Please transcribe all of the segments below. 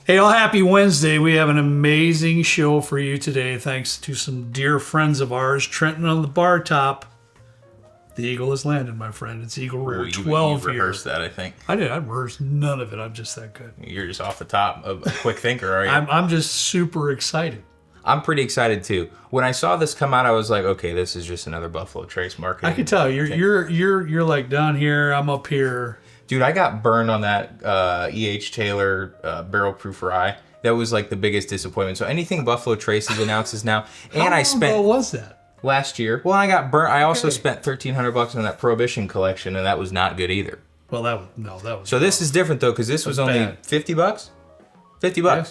Hey, all happy Wednesday. We have an amazing show for you today. Thanks to some dear friends of ours. Trenton on the bar top. The eagle has landed, my friend. It's Eagle Rear 12 you here. rehearsed that, I think. I did. I rehearsed none of it. I'm just that good. You're just off the top of a quick thinker, are you? I'm just super excited. I'm pretty excited too. When I saw this come out, I was like, okay, this is just another Buffalo Trace marketing. I can tell you're like down here. I'm up here. Dude, I got burned on that E.H. Taylor barrel proof rye. That was like the biggest disappointment. So anything Buffalo Trace announces now, and I spent. How was that? Last year. Well, I got burnt. I also spent $1,300 on that Prohibition collection, and that was not good either. Well, that was. So this is different though, because this was only bad. $50. $50. Yeah.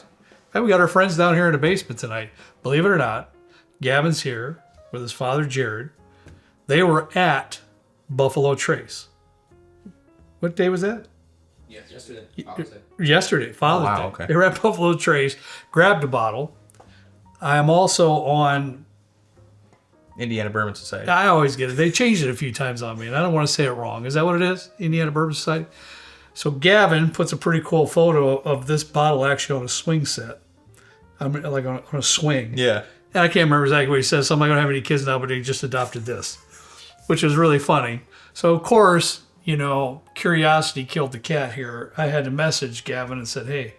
Hey, we got our friends down here in the basement tonight. Believe it or not, Gavin's here with his father Jared. They were at Buffalo Trace. What day was that? Yes, yesterday. Yesterday, Father's Day. Okay. They were at Buffalo Trace, grabbed a bottle. I am also on. Indiana Bourbon Society. I always get it. They changed it a few times on me, and I don't want to say it wrong. Is that what it is? Indiana Bourbon Society? So Gavin puts a pretty cool photo of this bottle actually on a swing set. I mean, like on a swing. Yeah. And I can't remember exactly what he says. So I'm not going to have any kids now, but he just adopted this, which is really funny. So, of course, curiosity killed the cat here. I had to message Gavin and said, hey,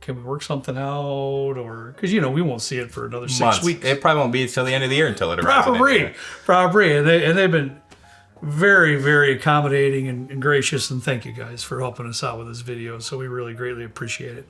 can we work something out? Or, because, we won't see it for another 6 weeks. It probably won't be until the end of the year until it arrives. Probably. And they've been very, very accommodating and gracious. And thank you guys for helping us out with this video. So we really greatly appreciate it.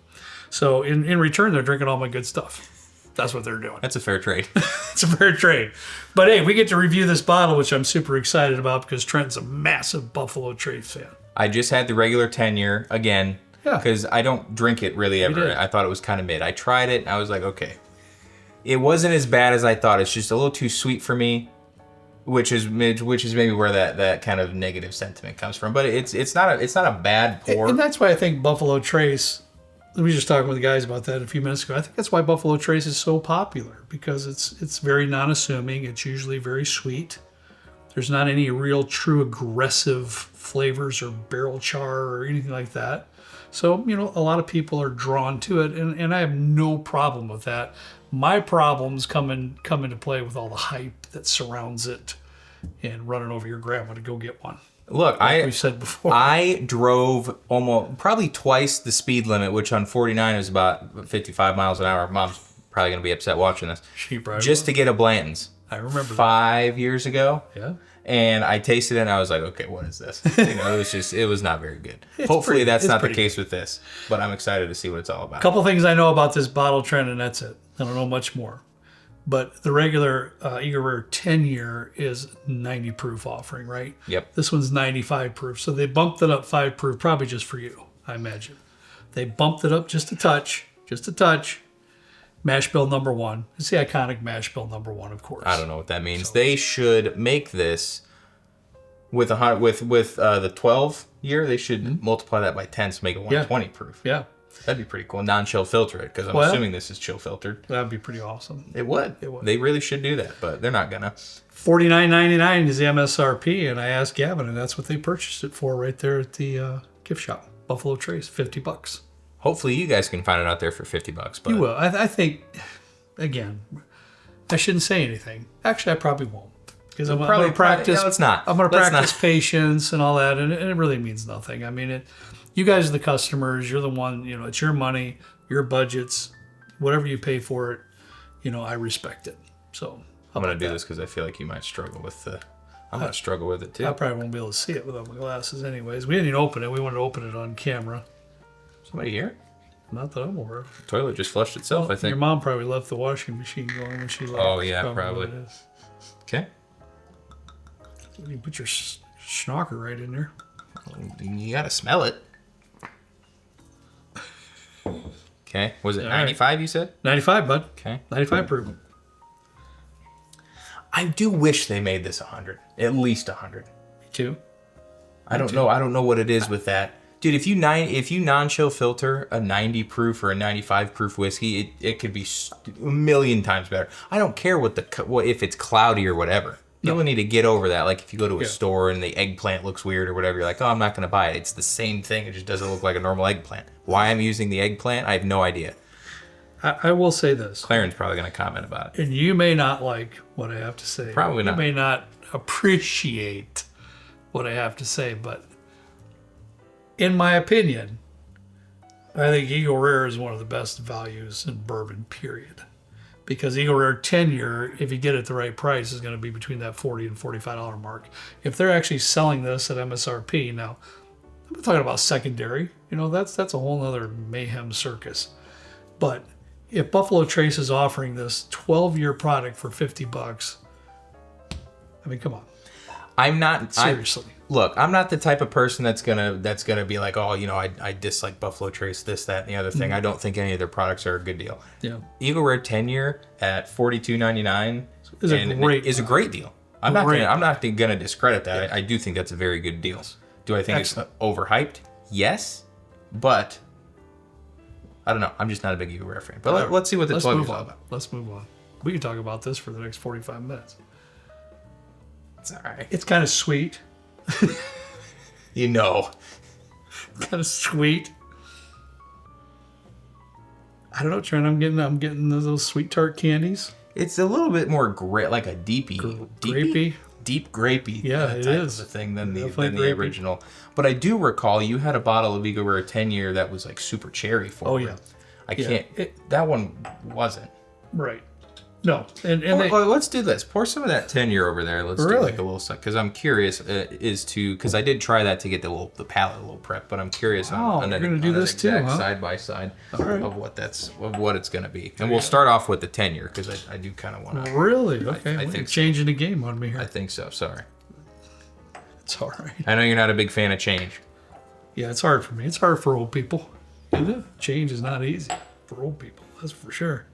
So in return, they're drinking all my good stuff. That's what they're doing. That's a fair trade. It's a fair trade. But hey, we get to review this bottle, which I'm super excited about because Trent's a massive Buffalo Trace fan. I just had the regular 10-year again because I don't drink it really ever. I thought it was kind of mid. I tried it and I was like, okay. It wasn't as bad as I thought. It's just a little too sweet for me, which is maybe where that kind of negative sentiment comes from. But it's not a bad pour. And that's why I think Buffalo Trace. We were just talking with the guys about that a few minutes ago. I think that's why Buffalo Trace is so popular because it's very non-assuming. It's usually very sweet. There's not any real true aggressive flavors or barrel char or anything like that. So, a lot of people are drawn to it, and I have no problem with that. My problems come into play with all the hype that surrounds it and running over your grandma to go get one. Look, like we said before. I drove probably twice the speed limit, which on 49 is about 55 miles an hour. Mom's probably going to be upset watching this. Just to get a Blanton's. I remember 5 years ago. Yeah. And I tasted it and I was like, okay, what is this? It was not very good. Hopefully that's not the case with this, but I'm excited to see what it's all about. A couple things I know about this bottle trend, and that's it. I don't know much more. But the regular Eagle Rare 10-year is 90 proof offering, right? Yep. This one's 95 proof. So they bumped it up 5 proof, probably just for you, I imagine. They bumped it up just a touch. Mash bill number 1. It's the iconic mash bill number 1, of course. I don't know what that means. So, they should make this with the 12-year. They should multiply that by 10 to make it 120 proof. Yeah. That'd be pretty cool. Non-chill filter it, because I'm assuming this is chill filtered. That'd be pretty awesome. It would. They really should do that, but they're not gonna. $49.99 is the MSRP, and I asked Gavin, and that's what they purchased it for right there at the gift shop. Buffalo Trace, $50. Hopefully you guys can find it out there for $50. But you will. I think, again, I shouldn't say anything. Actually, I probably won't. Because I'm going to practice. No, it's not. I'm going to practice patience and all that, and it really means nothing. I mean, you guys are the customers. You're the one. It's your money, your budgets, whatever you pay for it. I respect it. So I'm going to do this because I feel like you might struggle with the. I'm going to struggle with it too. I probably won't be able to see it without my glasses, anyways. We didn't even open it. We wanted to open it on camera. Somebody here? Not that I'm aware of. The toilet just flushed itself, I think. Your mom probably left the washing machine going when she left. Oh, yeah, probably. Okay. You put your schnocker right in there. You got to smell it. Okay. Was it 95, you said? 95, bud. Okay. 95 proof. I do wish they made this 100. At least 100. Me too. I don't know. I don't know what it is with that. Dude, if you non-chill filter a 90 proof or a 95 proof whiskey, it could be a million times better. I don't care if it's cloudy or whatever. People need to get over that. Like if you go to a store and the eggplant looks weird or whatever, you're like, oh, I'm not going to buy it. It's the same thing. It just doesn't look like a normal eggplant. Why I'm using the eggplant, I have no idea. I will say this. Claren's probably going to comment about it. And you may not like what I have to say. Probably not. You may not appreciate what I have to say, but in my opinion, I think Eagle Rare is one of the best values in bourbon, period. Because Eagle Rare 10-year, if you get it at the right price, is going to be between that $40 and $45 mark. If they're actually selling this at MSRP, now, I'm talking about secondary. That's a whole other mayhem circus. But if Buffalo Trace is offering this 12-year product for $50, I mean, come on. I'm not seriously. Look, I'm not the type of person that's gonna be like, oh, I dislike Buffalo Trace, this, that, and the other thing. I don't think any of their products are a good deal. Yeah. Eagle Rare 10-year at $42.99 is a great deal. I'm not gonna discredit that. I do think that's a very good deal. Do I think it's overhyped? Yes, but I don't know. I'm just not a big Eagle Rare fan. But let's see what the 12 years is all about. Let's move on. We can talk about this for the next 45 minutes. It's all right. It's kind of sweet. Kind of sweet. I don't know, Trent. I'm getting those sweet tart candies. It's a little bit more like a deep grapey. Yeah, it is a thing than the original. But I do recall you had a bottle of Eagle Rare 10-year that was like super cherry forward. Oh yeah. That one wasn't. Right. No, let's do this. Pour some of that 10-year over there. Let's do like a little suck because I'm curious because I did try that to get the palate a little prep, but I'm curious on you're gonna do this too, huh? Side by side of what it's gonna be, and we'll start off with the 10-year because I do kind of want to. Really? Okay. I think changing the game on me here. I think so. Sorry. It's all right. I know you're not a big fan of change. Yeah, it's hard for me. It's hard for old people. Change is not easy for old people. That's for sure.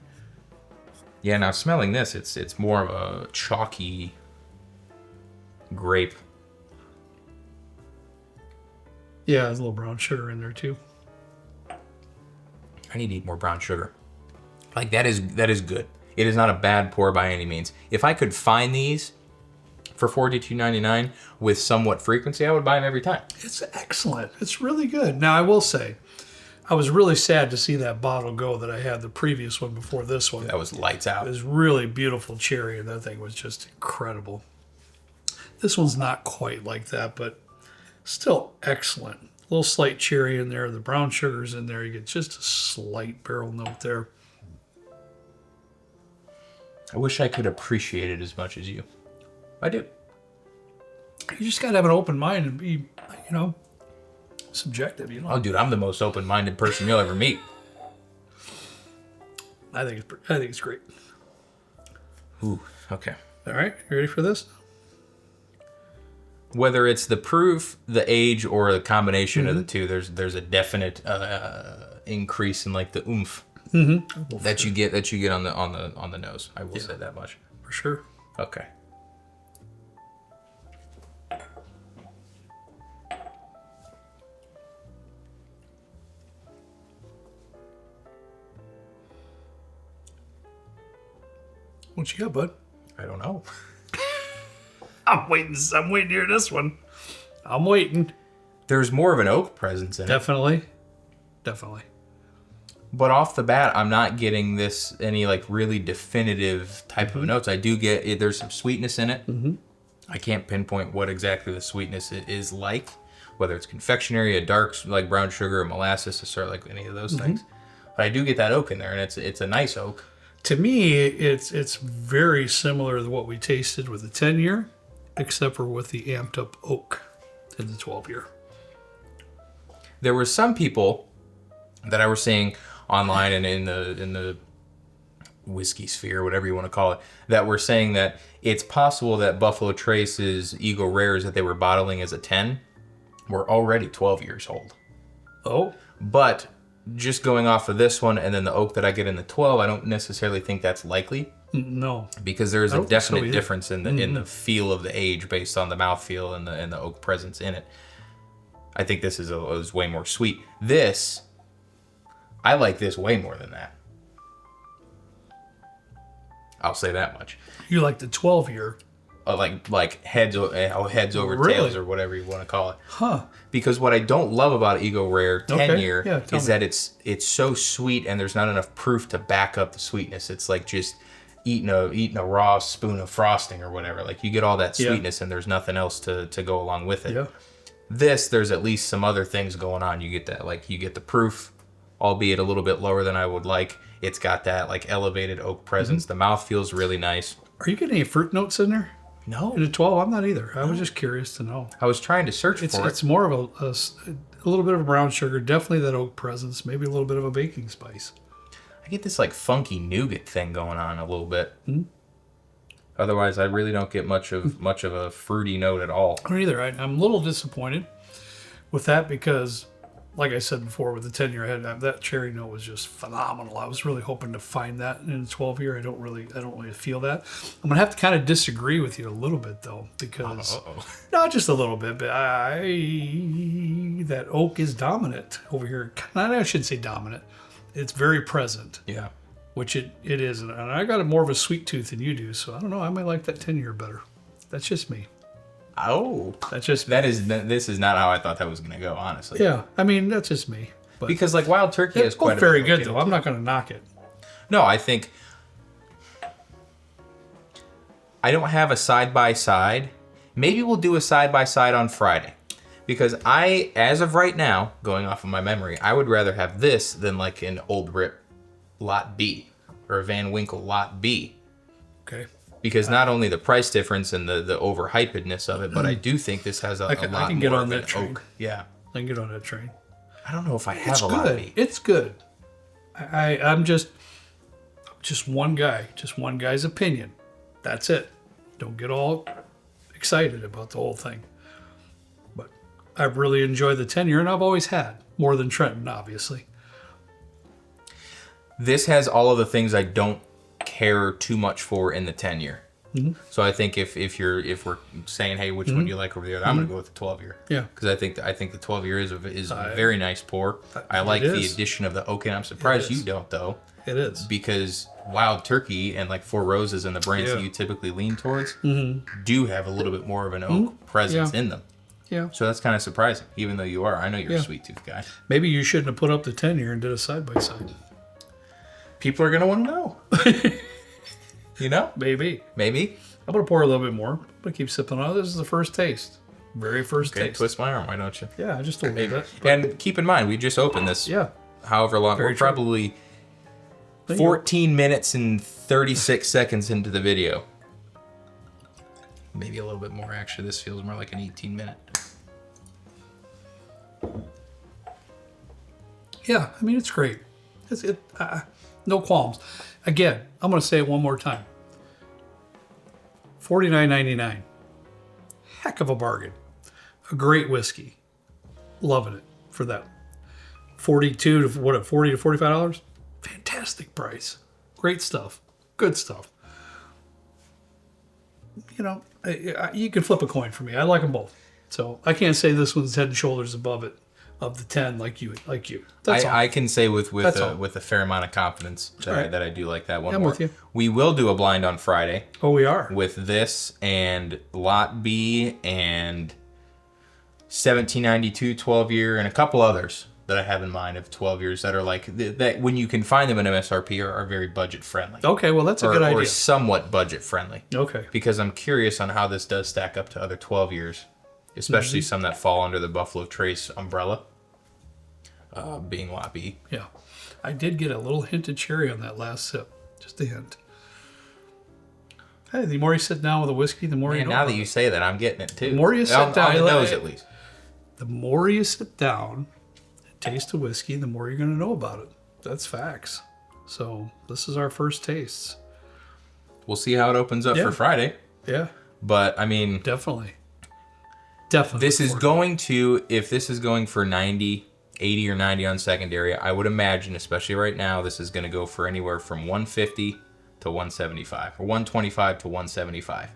Yeah, now smelling this, it's more of a chalky grape. Yeah, there's a little brown sugar in there too. I need to eat more brown sugar. Like that is good. It is not a bad pour by any means. If I could find these for $42.99 with somewhat frequency, I would buy them every time. It's excellent. It's really good. Now I will say, I was really sad to see that bottle go that I had the previous one before this one. That was lights out. It was really beautiful cherry, and that thing was just incredible. This one's not quite like that, but still excellent. A little slight cherry in there. The brown sugar's in there. You get just a slight barrel note there. I wish I could appreciate it as much as you. I do. You just got to have an open mind and be, subjective, Oh, dude, I'm the most open-minded person you'll ever meet. I think it's great. Ooh, okay. All right, you ready for this? Whether it's the proof, the age, or a combination of the two, there's a definite increase in like the oomph that you get on the nose. I will say that much for sure. Okay. What you got, bud? I don't know. I'm waiting to hear this one. I'm waiting. There's more of an oak presence in it. Definitely. But off the bat, I'm not getting any like really definitive type of notes. I do get there's some sweetness in it. Mm-hmm. I can't pinpoint what exactly the sweetness is like, whether it's confectionery, a dark like brown sugar, or molasses, or sort of like any of those things. But I do get that oak in there, and it's a nice oak. To me, it's very similar to what we tasted with the 10-year, except for with the amped up oak in the 12-year. There were some people that I was seeing online and in the whiskey sphere, whatever you want to call it, that were saying that it's possible that Buffalo Trace's Eagle Rares that they were bottling as a 10 were already 12 years old. Oh. But just going off of this one and then the oak that I get in the 12, I don't necessarily think that's likely. No. Because there is a definite difference in the feel of the age based on the mouthfeel and the oak presence in it. I think this is way more sweet. This, I like this way more than that. I'll say that much. You like the 12-year like heads over tails or whatever you want to call it. Huh. Because what I don't love about Eagle Rare 10 year is me. that it's so sweet and there's not enough proof to back up the sweetness. It's like just eating a raw spoon of frosting or whatever. Like you get all that sweetness and there's nothing else to go along with it. Yeah. There's at least some other things going on. You get that, like you get the proof, albeit a little bit lower than I would like. It's got that like elevated oak presence. The mouth feels really nice. Are you getting any fruit notes in there? No. In a 12, I'm not either. I was just curious to know. I was trying to search for it. It's more of a little bit of brown sugar, definitely that oak presence, maybe a little bit of a baking spice. I get this like funky nougat thing going on a little bit. Otherwise, I really don't get much of a fruity note at all. I don't either. I'm a little disappointed with that because, like I said before, with the 10-year ahead, that cherry note was just phenomenal. I was really hoping to find that in the 12-year. I don't really feel that. I'm gonna have to kind of disagree with you a little bit though, because not just a little bit, but that oak is dominant over here. I shouldn't say dominant. It's very present. Yeah. Which it is, and I got more of a sweet tooth than you do, so I don't know. I might like that 10-year better. That's just me. Oh, that's just this is not how I thought that was gonna go, honestly. Yeah, I mean that's just me. But because like Wild Turkey is quite very good though. I'm not gonna knock it. No, I think I don't have a side by side. Maybe we'll do a side by side on Friday, because as of right now, going off of my memory, I would rather have this than like an Old Rip Lot B or a Van Winkle Lot B. Okay. Because not only the price difference and the overhypedness of it, but I do think this has a lot more I can get on that of train. oak. Yeah. I can get on that train. I don't know if I have a Lot B. It's good. I'm just one guy. Just one guy's opinion. That's it. Don't get all excited about the whole thing. But I've really enjoyed the 10-year, and I've always had. More than Trenton, obviously. This has all of the things I don't care too much for in the 10-year. So I think if we're saying, hey, which one do you like over the other, I'm gonna go with the 12-year. Yeah, because I think the 12-year is a very nice pour. I like the addition of the oak, and I'm surprised you don't though. It is because Wild Turkey and like Four Roses and the brands that you typically lean towards do have a little bit more of an oak presence in them. Yeah. So that's kind of surprising, even though you are. I know you're a sweet tooth guy. Maybe you shouldn't have put up the 10-year and did a side by side. People are gonna want to know. You know? Maybe. I'm going to pour a little bit more. I'm going to keep sipping on it. This is the first taste. Very first taste. Twist my arm, why don't you? Yeah, just a little bit. And keep in mind, we just opened this. Yeah. However long. Very we're probably 14 minutes and 36 seconds into the video. Maybe a little bit more, actually. This feels more like an 18-minute. Yeah, I mean, it's great. No qualms. Again, I'm going to say it one more time. $49.99. Heck of a bargain. A great whiskey. Loving it for that. $40 to $45? Fantastic price. Great stuff. Good stuff. You know, you can flip a coin for me. I like them both. So I can't say this one's head and shoulders above it. Of the 10, like you. That's all. I can say with a fair amount of confidence that I do like that one more. I'm with you. We will do a blind on Friday. Oh, we are. With this and Lot B and 1792 12-year and a couple others that I have in mind of 12 years that are like that when you can find them in MSRP are very budget friendly. Okay, well that's a good idea. Or somewhat budget friendly. Okay. Because I'm curious on how this does stack up to other 12 years. Especially some that fall under the Buffalo Trace umbrella, being Lot B. Yeah. I did get a little hint of cherry on that last sip. Just a hint. Hey, the more you sit down with a whiskey, the more you know. Now that you say that, I'm getting it too. The more you sit down, on the nose at least. The more you sit down and taste a whiskey, the more you're going to know about it. That's facts. So this is our first tastes. We'll see how it opens up for Friday. Yeah. But, I mean... Definitely. This is going to, if this is going for 80 or 90 on secondary, I would imagine, especially right now, this is going to go for anywhere from 150 to 175 or 125 to 175.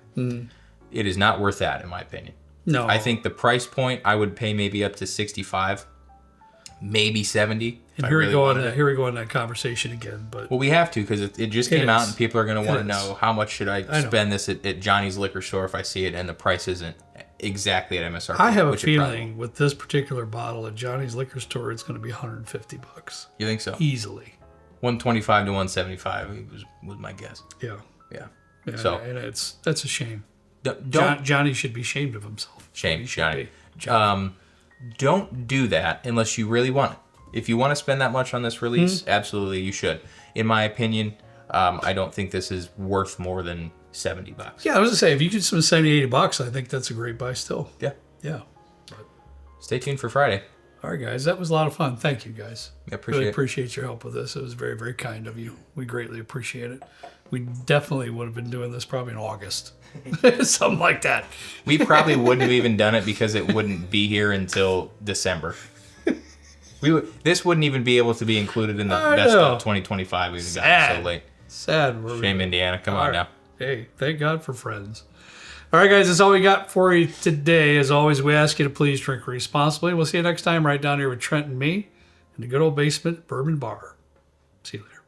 It is not worth that, in my opinion. No. I think the price point, I would pay maybe up to 65, maybe 70. And here we go on that conversation again. But well, we have to because it just came out, and people are going to want to know how much should I spend this at Johnny's liquor store if I see it, and the price isn't exactly at MSRP. I have a feeling with this particular bottle at Johnny's liquor store, it's going to be $150. You think so? Easily. 125 to 175 was my guess. Yeah. So and that's a shame. Johnny should be ashamed of himself. Shame, Johnny. Don't do that unless you really want it. If you want to spend that much on this release, absolutely you should. In my opinion, I don't think this is worth more than $70. Yeah, I was going to say, if you could spend $70, $80, I think that's a great buy still. Yeah. Yeah. Stay tuned for Friday. All right, guys. That was a lot of fun. Thank you, guys. I really appreciate your help with this. It was very, very kind of you. We greatly appreciate it. We definitely would have been doing this probably in August. Something like that. We probably wouldn't have even done it because it wouldn't be here until December. This wouldn't even be able to be included in the best of 2025. We've gotten so late. Sad. Shame, Indiana. Come on now. Hey, thank God for friends. All right, guys, that's all we got for you today. As always, we ask you to please drink responsibly. We'll see you next time right down here with Trent and me in the good old basement bourbon bar. See you later.